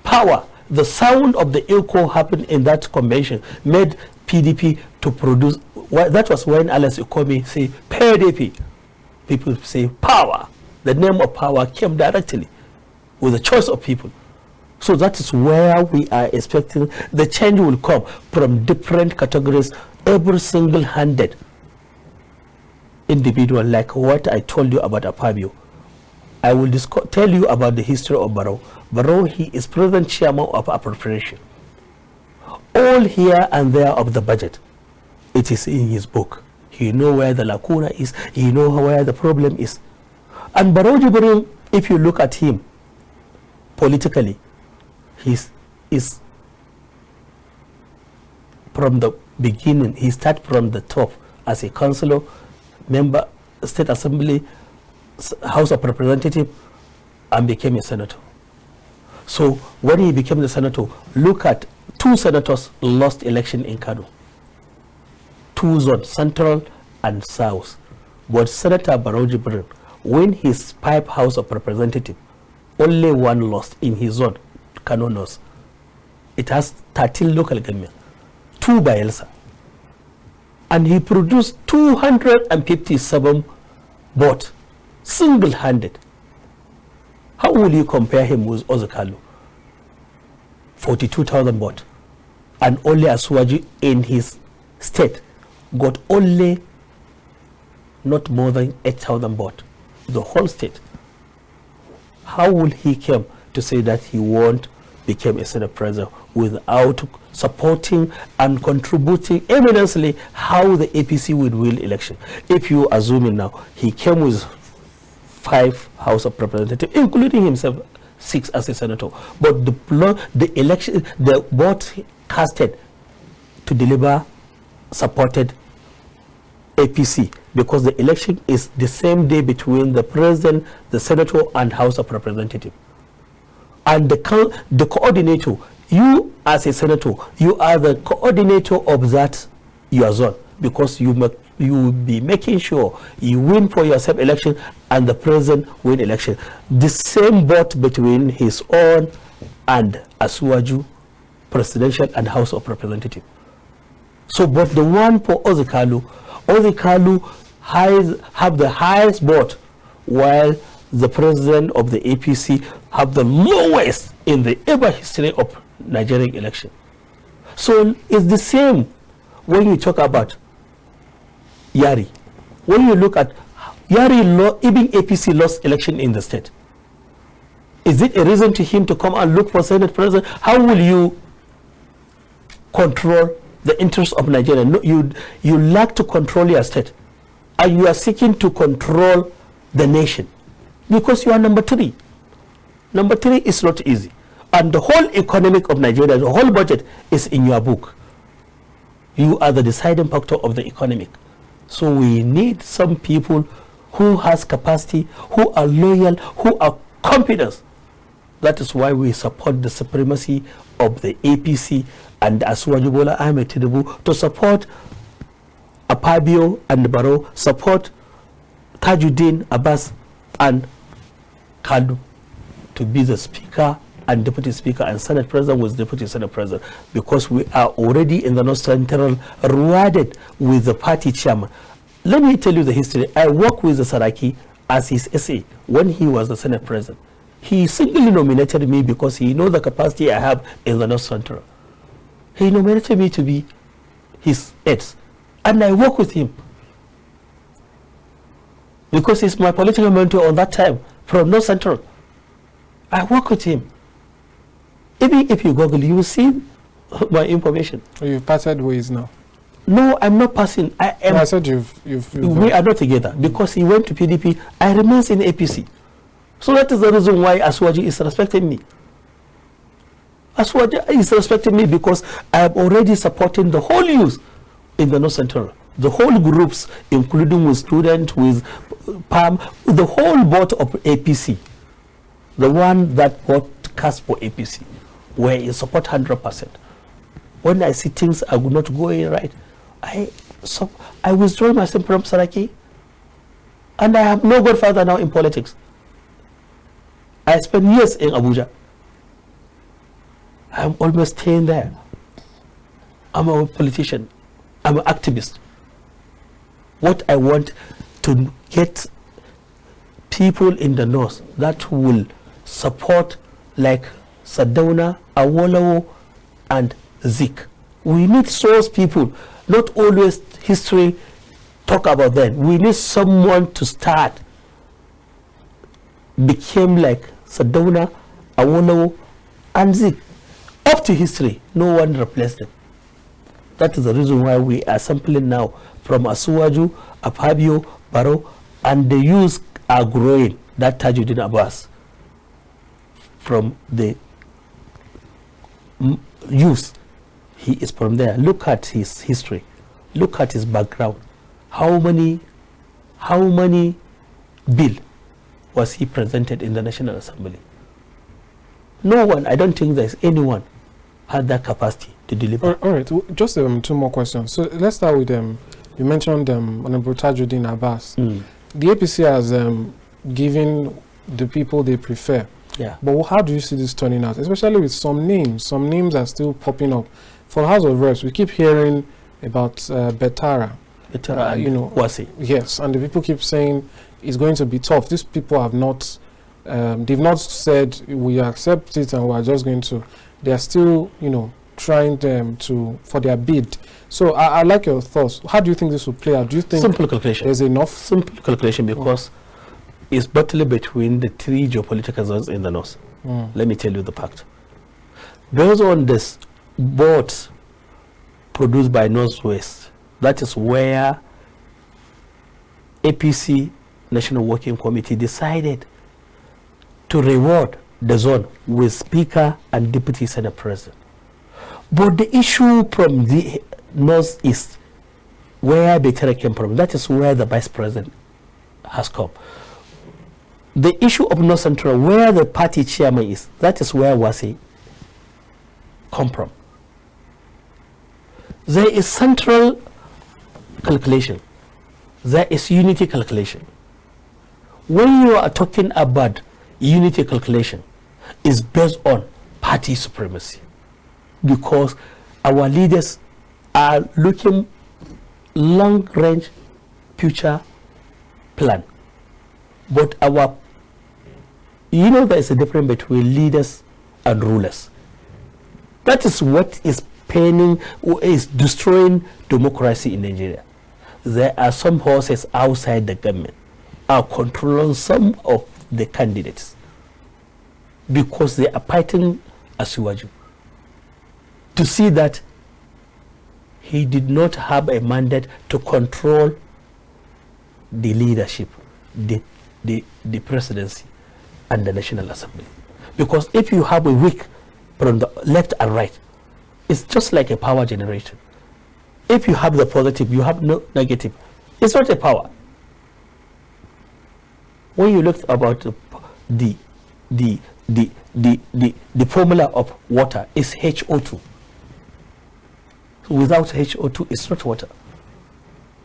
Power, the sound of the echo happened in that convention made PDP to produce. That was when Alice Ukomi say PDP. People say power. The name of power came directly with the choice of people. So that is where we are expecting the change will come from different categories, every single-handed individual, like what I told you about Apabio. I will tell you about the history of Barrow. Barrow, he is present chairman of appropriation. All here and there of the budget, it is in his book. He knows where the lacuna is, he knows where the problem is. And Barrow Jibril, if you look at him politically, he's is from the beginning. He started from the top as a councillor, member, State Assembly, House of Representatives, and became a senator. So when he became the senator, look at 2 senators lost election in Kano. 2 zones, Central and South. But Senator Barrow Jibrin, when his 5 House of Representatives, only 1 lost in his zone, Kano North. It has 13 local government, 2 by Elsa. And he produced 257 votes, single-handed. How will you compare him with Ozakalu? 42,000 votes. And only Asuwaju in his state got only not more than 8,000 votes. The whole state. How will he come to say that he won't become a Senate president without supporting and contributing eminently how the APC would win election? If you assuming now, he came with 5 House of Representatives, including himself 6 as a senator. But the election, the vote casted to deliver supported APC, because the election is the same day between the president, the senator, and House of Representatives. And the coordinator, you as a senator, you are the coordinator of that your zone, because you will be making sure you win for yourself election and the president win election. The same vote between his own and Asuwaju, presidential and House of Representatives. So, but the one for Ozakalu have the highest vote, while the president of the APC have the lowest in the ever history of Nigerian election. So it's the same when you talk about Yari. When you look at Yari, even APC lost election in the state. Is it a reason to him to come and look for Senate president? How will you control the interests of Nigeria? No, you lack to control your state, and you are seeking to control the nation because you are number 3. Number 3 is not easy, and the whole economic of Nigeria, the whole budget is in your book. You are the deciding factor of the economic. So we need some people who has capacity, who are loyal, who are confident. That is why we support the supremacy of the APC and Asuwaju Bola Ahmed Tinubu, to support Apabio and Barrow, support Tajuddin Abbas and Kanu to be the speaker and deputy speaker, and Senate president was deputy Senate president, because we are already in the North Central rewarded with the party chairman. Let me tell you the history. I worked with the Saraki as his SA when he was the Senate president. He singly nominated me because he knows the capacity I have in the North Central. He nominated me to be his aides, and I work with him because he's my political mentor on that time from North Central. I work with him. Even if you Google, you will see my information. So you've parted ways now? No, I'm not passing. I am. No, I said you've we are not together because he went to PDP. I remains in APC. So that is the reason why Asuwaju is respecting me. Asuwaju is respecting me because I am already supporting the whole youth in the North Central. The whole groups, including with students, with PAM, the whole board of APC. The one that vote cast for APC, where you support 100%. When I see things are not going right, I withdraw myself from Saraki, and I have no godfather now in politics. I spent years in Abuja. I'm almost staying there. I'm a politician. I'm an activist. What I want to get people in the north that will support like Sardauna, Awolowo, and Zik. We need those people, not always history talk about them. We need someone to start, became like Sardauna, Awolowo, and Zik. Up to history, no one replaced them. That is the reason why we are sampling now from Asuwaju, Apabio, Barrow, and the youth are growing. That Tajuddin Abbas from the youth, he is from there. Look at his history. Look at his background. How many bill was he presented in the National Assembly? No one, I don't think there's anyone had that capacity to deliver. All right, just 2 more questions. So let's start with you mentioned Honorable Tajuddin Abbas. The APC has given the people they prefer. Yeah. But how do you see this turning out, especially with some names? Some names are still popping up. For the House of Reps, we keep hearing about Betara. You know, Wasi. Yes, and the people keep saying it's going to be tough. These people have not, they've not said we accept it and we are just going to. They are still, you know, trying for their bid. So I like your thoughts. How do you think this will play out? Do you think simple calculation? There's enough simple calculation because it's battling between the 3 geopolitical zones in the north. Let me tell you the fact. Based on this vote produced by Northwest, that is where APC National Working Committee decided to reward the zone with Speaker and Deputy Senate President. But the issue from the Northeast, where Betara came from, that is where the Vice President has come. The issue of North Central, where the party chairman is, that is where Wasi come from. There is central calculation. There is unity calculation. When you are talking about unity calculation, is based on party supremacy, because our leaders are looking long-range future plan. But there is a difference between leaders and rulers. That is what is is destroying democracy in Nigeria. There are some forces outside the government are controlling some of the candidates because they are fighting Asiwaju to see that he did not have a mandate to control the leadership, the presidency and the National Assembly. Because if you have a weak from the left and right, it's just like a power generation. If you have the positive, you have no negative. It's not a power. When you look about the formula of water is HO2. Without HO2, it's not water.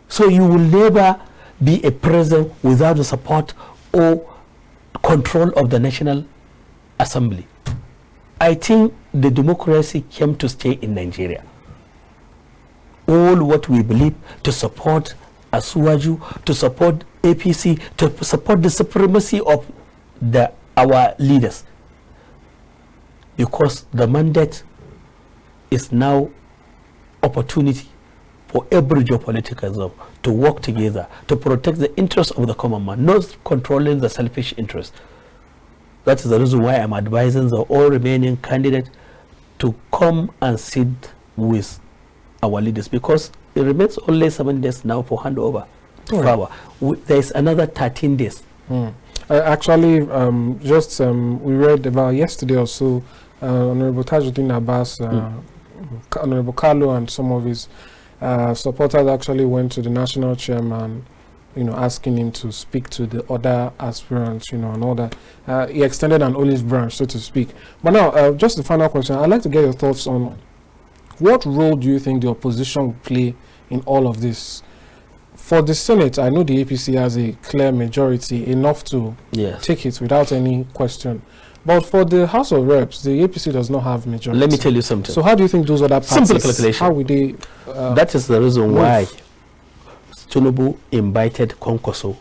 So you will never be a president without the support or control of the National Assembly. I think the democracy came to stay in Nigeria. All what we believe to support Asiwaju, to support APC, to support the supremacy of our leaders. Because the mandate is now opportunity for every geopolitical zone to work together to protect the interests of the common man, not controlling the selfish interests. That is the reason why I'm advising the all remaining candidates to come and sit with our leaders, because it remains only 7 days now for handover power. There is another 13 days. Actually, we read about yesterday or so, Honorable Tajuddin Abbas, Honorable Carlo and some of his supporters actually went to the national chairman, asking him to speak to the other aspirants, and all that. He extended an olive branch, so to speak. But now, just the final question, I'd like to get your thoughts on what role do you think the opposition will play in all of this? For the Senate, I know the APC has a clear majority, enough to take it without any question. But for the House of Reps, the APC does not have majority. Let me tell you something. So how do you think those other parties, simple calculation, how would they that is the reason why Tinubu invited Konkoso,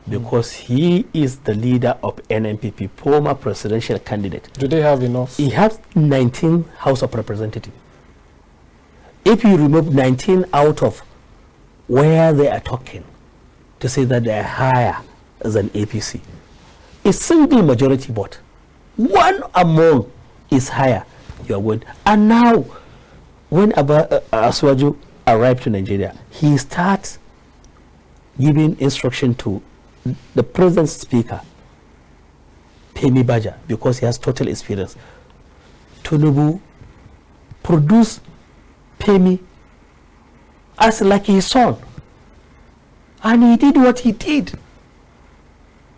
because he is the leader of NNPP, former presidential candidate. Do they have enough? He has 19 House of Representatives. If you remove 19 out of where they are talking to say that they are higher than APC, a single majority vote, one among is higher, you are going. And now, when Asiwaju arrived to Nigeria, he starts giving instruction to the present speaker, Femi Baja, because he has total experience. Tinubu produce Femi as like his son. And he did what he did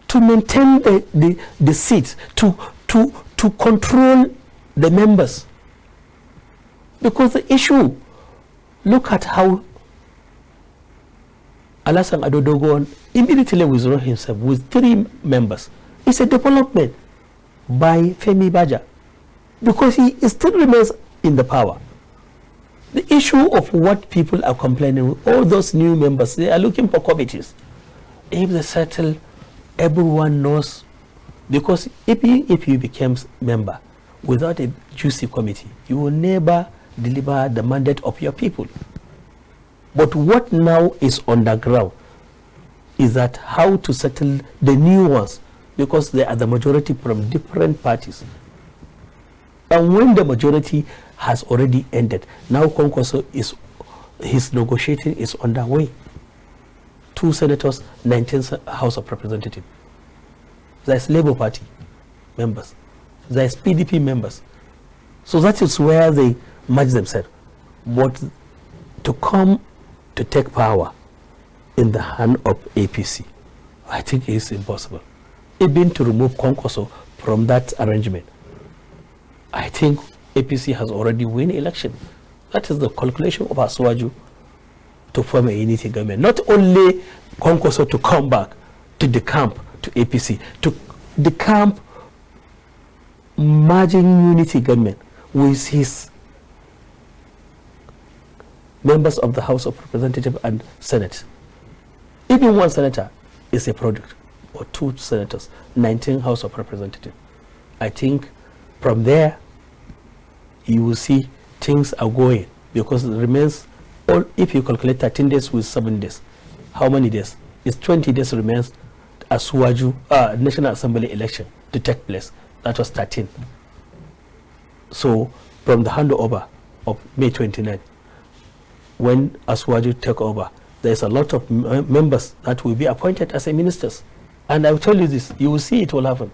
to maintain the seats, to control the members. Because the issue, look at how Alassane Ado Dogon immediately withdrew himself with 3 members. It's a development by Femi Baja because he still remains in the power. The issue of what people are complaining with, all those new members, they are looking for committees. If they settle, everyone knows, because if you become member without a juicy committee, you will never deliver the mandate of your people. But what now is on the ground is that how to settle the new ones, because they are the majority from different parties. And when the majority has already ended, now Kwankwaso his negotiating is underway. 2 senators, 19 House of Representatives. There's Labour Party members. There's PDP members. So that is where they merge themselves. But to come to take power in the hand of APC, I think it's impossible. Even to remove Kwankwaso from that arrangement, I think APC has already won election. That is the calculation of Asuwaju to form a unity government. Not only Kwankwaso to come back to the camp, to APC, to the camp merging unity government with his members of the House of Representatives and Senate. Even 1 senator is a product, or 2 senators, 19 House of Representatives. I think from there you will see things are going, because it remains, all, if you calculate 13 days with 7 days, how many days? It's 20 days remains Asuwaju National Assembly election to take place. That was 13. So from the handover of May 29, when Asuwaju take over, there's a lot of members that will be appointed as ministers. And I will tell you this, you will see it will happen.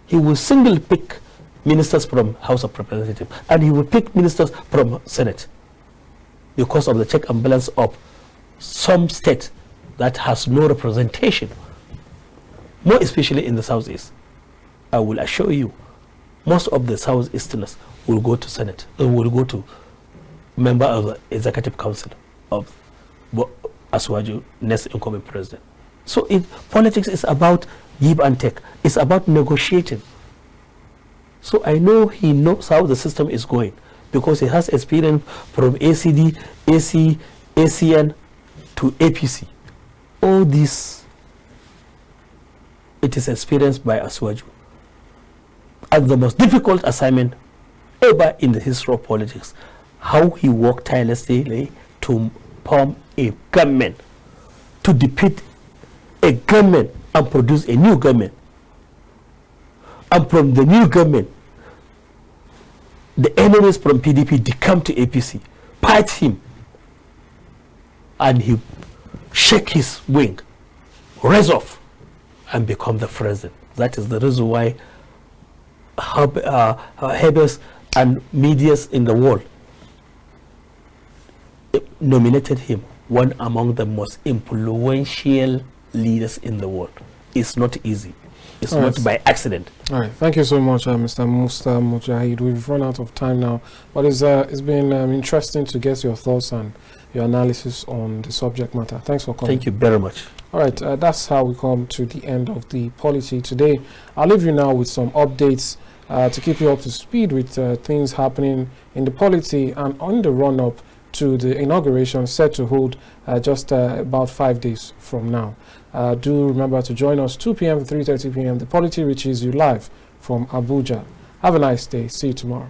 He will single pick ministers from House of Representatives, and he will pick ministers from Senate, because of the check and balance of some state that has no representation, more especially in the Southeast. I will assure you, most of the Southeasterners will go to Senate, will go to member of the Executive Council of Asuwaju, next incoming president. So politics is about give and take. It's about negotiating. So I know he knows how the system is going, because he has experience from ACD, AC, ACN to APC. All this, it is experienced by Asuwaju as the most difficult assignment ever in the history of politics. How he worked tirelessly to form a government, to defeat a government and produce a new government. And from the new government, the enemies from PDP, they come to APC, fight him, and he shake his wing, rise off, and become the president. That is the reason why Hebers and medias in the world nominated him one among the most influential leaders in the world. It's not easy. It's not by accident. All right. Thank you so much, Mr. Musta Mujahid. We've run out of time now, but it's been interesting to get your thoughts and your analysis on the subject matter. Thanks for coming. Thank you very much. All right. That's how we come to the end of the Polity today. I'll leave you now with some updates to keep you up to speed with things happening in the Polity and on the run-up to the inauguration set to hold just about 5 days from now. Do remember to join us 2 p.m. to 3:30 p.m. The Polity reaches you live from Abuja. Have a nice day. See you tomorrow.